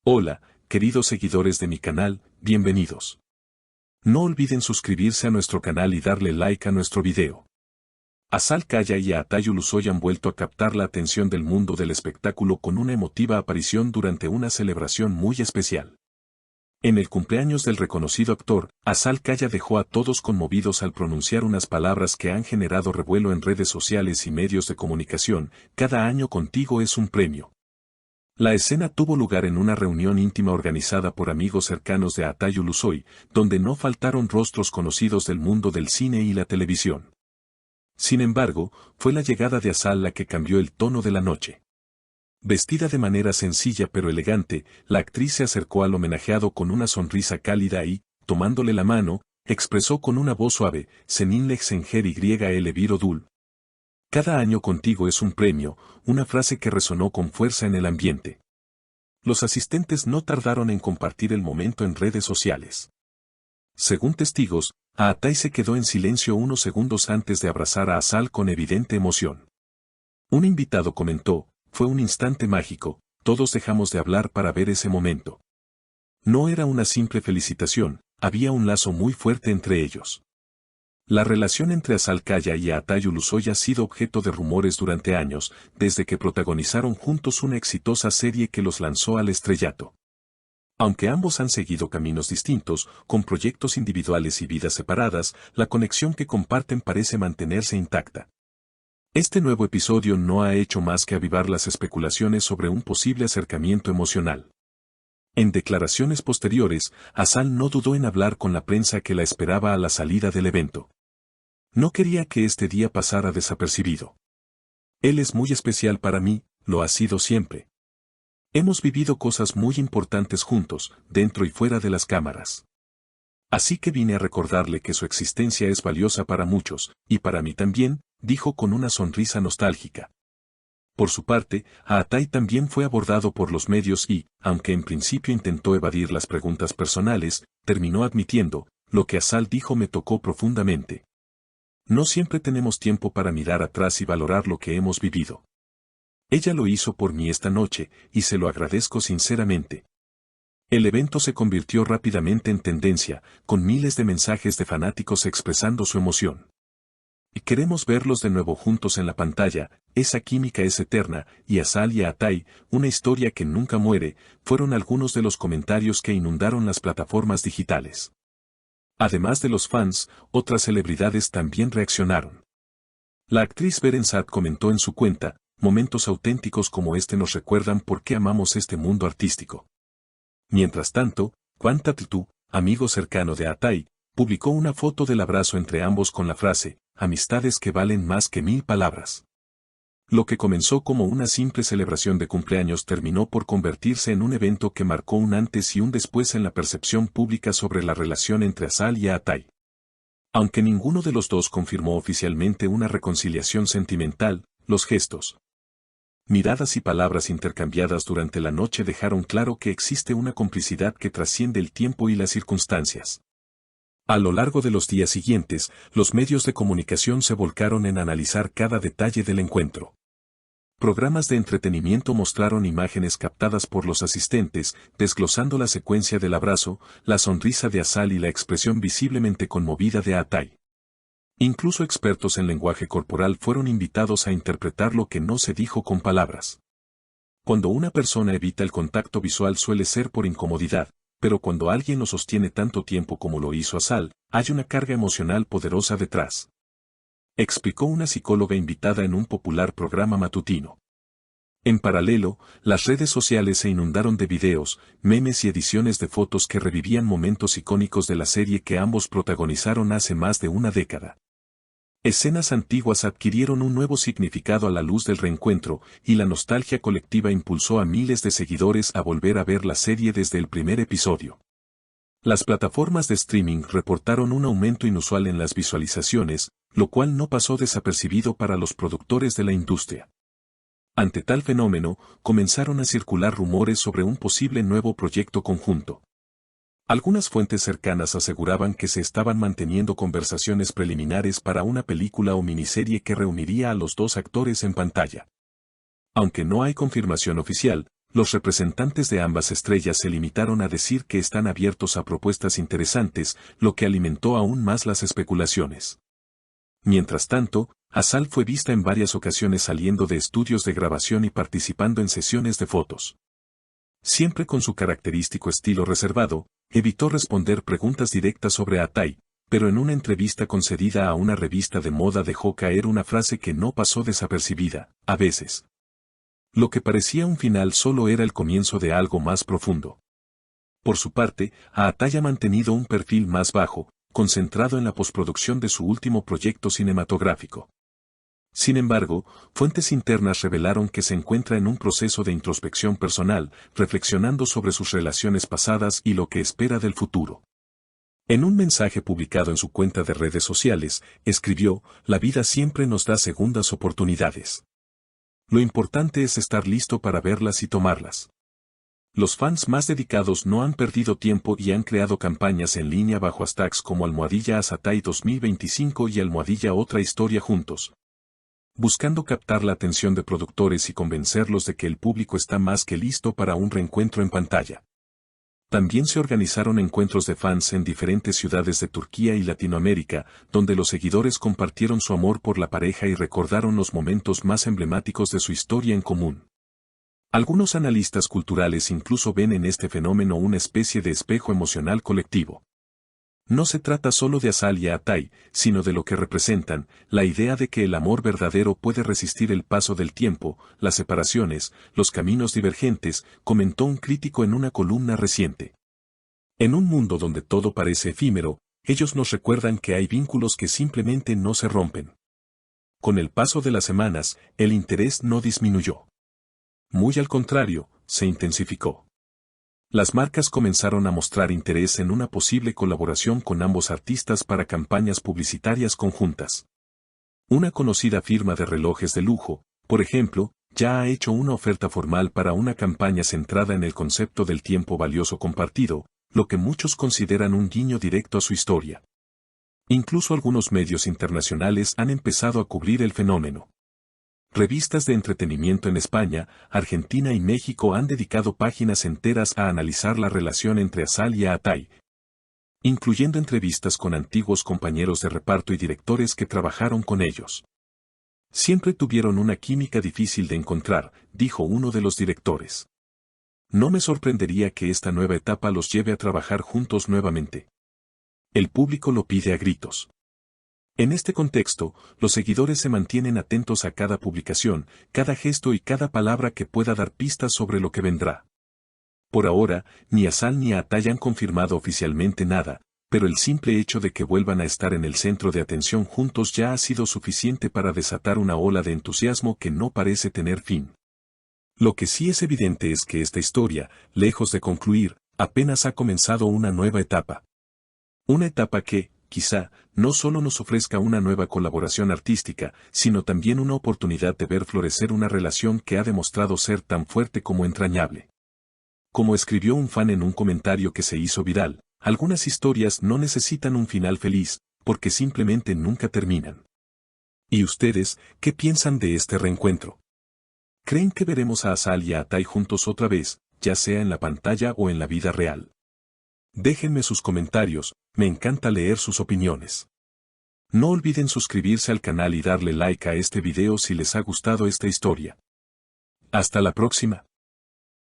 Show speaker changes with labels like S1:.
S1: Hola, queridos seguidores de mi canal, bienvenidos. No olviden suscribirse a nuestro canal y darle like a nuestro video. Azal Kaya y Atay Ulusoy han vuelto a captar la atención del mundo del espectáculo con una emotiva aparición durante una celebración muy especial. En el cumpleaños del reconocido actor, Azal Kaya dejó a todos conmovidos al pronunciar unas palabras que han generado revuelo en redes sociales y medios de comunicación: cada año contigo es un premio. La escena tuvo lugar en una reunión íntima organizada por amigos cercanos de Atay Ulusoy, donde no faltaron rostros conocidos del mundo del cine y la televisión. Sin embargo, fue la llegada de Azal la que cambió el tono de la noche. Vestida de manera sencilla pero elegante, la actriz se acercó al homenajeado con una sonrisa cálida y, tomándole la mano, expresó con una voz suave: Seninlech Senger YL Viro Dul. Cada año contigo es un premio, una frase que resonó con fuerza en el ambiente. Los asistentes no tardaron en compartir el momento en redes sociales. Según testigos, Atay se quedó en silencio unos segundos antes de abrazar a Azal con evidente emoción. Un invitado comentó: fue un instante mágico, todos dejamos de hablar para ver ese momento. No era una simple felicitación, había un lazo muy fuerte entre ellos. La relación entre Azal Kaya y Atay Ulusoy ha sido objeto de rumores durante años, desde que protagonizaron juntos una exitosa serie que los lanzó al estrellato. Aunque ambos han seguido caminos distintos, con proyectos individuales y vidas separadas, la conexión que comparten parece mantenerse intacta. Este nuevo episodio no ha hecho más que avivar las especulaciones sobre un posible acercamiento emocional. En declaraciones posteriores, Azal no dudó en hablar con la prensa que la esperaba a la salida del evento. No quería que este día pasara desapercibido. Él es muy especial para mí, lo ha sido siempre. Hemos vivido cosas muy importantes juntos, dentro y fuera de las cámaras. Así que vine a recordarle que su existencia es valiosa para muchos, y para mí también, dijo con una sonrisa nostálgica. Por su parte, Atay también fue abordado por los medios y, aunque en principio intentó evadir las preguntas personales, terminó admitiendo: lo que Azal dijo me tocó profundamente. No siempre tenemos tiempo para mirar atrás y valorar lo que hemos vivido. Ella lo hizo por mí esta noche, y se lo agradezco sinceramente. El evento se convirtió rápidamente en tendencia, con miles de mensajes de fanáticos expresando su emoción. Y queremos verlos de nuevo juntos en la pantalla, esa química es eterna, y Azal y Atay, una historia que nunca muere, fueron algunos de los comentarios que inundaron las plataformas digitales. Además de los fans, otras celebridades también reaccionaron. La actriz Beren Saat comentó en su cuenta: momentos auténticos como este nos recuerdan por qué amamos este mundo artístico. Mientras tanto, Kwan Tatl, amigo cercano de Atay, publicó una foto del abrazo entre ambos con la frase: amistades que valen más que 1000 palabras. Lo que comenzó como una simple celebración de cumpleaños terminó por convertirse en un evento que marcó un antes y un después en la percepción pública sobre la relación entre Azal y Atay. Aunque ninguno de los dos confirmó oficialmente una reconciliación sentimental, los gestos, miradas y palabras intercambiadas durante la noche dejaron claro que existe una complicidad que trasciende el tiempo y las circunstancias. A lo largo de los días siguientes, los medios de comunicación se volcaron en analizar cada detalle del encuentro. Programas de entretenimiento mostraron imágenes captadas por los asistentes, desglosando la secuencia del abrazo, la sonrisa de Azal y la expresión visiblemente conmovida de Atay. Incluso expertos en lenguaje corporal fueron invitados a interpretar lo que no se dijo con palabras. Cuando una persona evita el contacto visual suele ser por incomodidad, pero cuando alguien lo sostiene tanto tiempo como lo hizo Azal, hay una carga emocional poderosa detrás. Explicó una psicóloga invitada en un popular programa matutino. En paralelo, las redes sociales se inundaron de videos, memes y ediciones de fotos que revivían momentos icónicos de la serie que ambos protagonizaron hace más de una década. Escenas antiguas adquirieron un nuevo significado a la luz del reencuentro, y la nostalgia colectiva impulsó a miles de seguidores a volver a ver la serie desde el primer episodio. Las plataformas de streaming reportaron un aumento inusual en las visualizaciones, lo cual no pasó desapercibido para los productores de la industria. Ante tal fenómeno, comenzaron a circular rumores sobre un posible nuevo proyecto conjunto. Algunas fuentes cercanas aseguraban que se estaban manteniendo conversaciones preliminares para una película o miniserie que reuniría a los dos actores en pantalla. Aunque no hay confirmación oficial, Los representantes de ambas estrellas se limitaron a decir que están abiertos a propuestas interesantes, lo que alimentó aún más las especulaciones. Mientras tanto, Azal fue vista en varias ocasiones saliendo de estudios de grabación y participando en sesiones de fotos. Siempre con su característico estilo reservado, evitó responder preguntas directas sobre Atay, pero en una entrevista concedida a una revista de moda dejó caer una frase que no pasó desapercibida: a veces. Lo que parecía un final solo era el comienzo de algo más profundo. Por su parte, Atay ha mantenido un perfil más bajo, concentrado en la postproducción de su último proyecto cinematográfico. Sin embargo, fuentes internas revelaron que se encuentra en un proceso de introspección personal, reflexionando sobre sus relaciones pasadas y lo que espera del futuro. En un mensaje publicado en su cuenta de redes sociales, escribió: "La vida siempre nos da segundas oportunidades. Lo importante es estar listo para verlas y tomarlas". Los fans más dedicados no han perdido tiempo y han creado campañas en línea bajo hashtags como #Azatay 2025 y #Otra Historia Juntos, buscando captar la atención de productores y convencerlos de que el público está más que listo para un reencuentro en pantalla. También se organizaron encuentros de fans en diferentes ciudades de Turquía y Latinoamérica, donde los seguidores compartieron su amor por la pareja y recordaron los momentos más emblemáticos de su historia en común. Algunos analistas culturales incluso ven en este fenómeno una especie de espejo emocional colectivo. No se trata solo de Azal y Atay, sino de lo que representan: la idea de que el amor verdadero puede resistir el paso del tiempo, las separaciones, los caminos divergentes, comentó un crítico en una columna reciente. En un mundo donde todo parece efímero, ellos nos recuerdan que hay vínculos que simplemente no se rompen. Con el paso de las semanas, el interés no disminuyó. Muy al contrario, se intensificó. Las marcas comenzaron a mostrar interés en una posible colaboración con ambos artistas para campañas publicitarias conjuntas. Una conocida firma de relojes de lujo, por ejemplo, ya ha hecho una oferta formal para una campaña centrada en el concepto del tiempo valioso compartido, lo que muchos consideran un guiño directo a su historia. Incluso algunos medios internacionales han empezado a cubrir el fenómeno. Revistas de entretenimiento en España, Argentina y México han dedicado páginas enteras a analizar la relación entre Azal y Atay, incluyendo entrevistas con antiguos compañeros de reparto y directores que trabajaron con ellos. Siempre tuvieron una química difícil de encontrar, dijo uno de los directores. No me sorprendería que esta nueva etapa los lleve a trabajar juntos nuevamente. El público lo pide a gritos. En este contexto, los seguidores se mantienen atentos a cada publicación, cada gesto y cada palabra que pueda dar pistas sobre lo que vendrá. Por ahora, ni Azal ni Atay han confirmado oficialmente nada, pero el simple hecho de que vuelvan a estar en el centro de atención juntos ya ha sido suficiente para desatar una ola de entusiasmo que no parece tener fin. Lo que sí es evidente es que esta historia, lejos de concluir, apenas ha comenzado una nueva etapa. Una etapa que, quizá, no solo nos ofrezca una nueva colaboración artística, sino también una oportunidad de ver florecer una relación que ha demostrado ser tan fuerte como entrañable. Como escribió un fan en un comentario que se hizo viral, algunas historias no necesitan un final feliz, porque simplemente nunca terminan. ¿Y ustedes, qué piensan de este reencuentro? ¿Creen que veremos a Azal y a Atay juntos otra vez, ya sea en la pantalla o en la vida real? Déjenme sus comentarios, me encanta leer sus opiniones. No olviden suscribirse al canal y darle like a este video si les ha gustado esta historia. Hasta la próxima.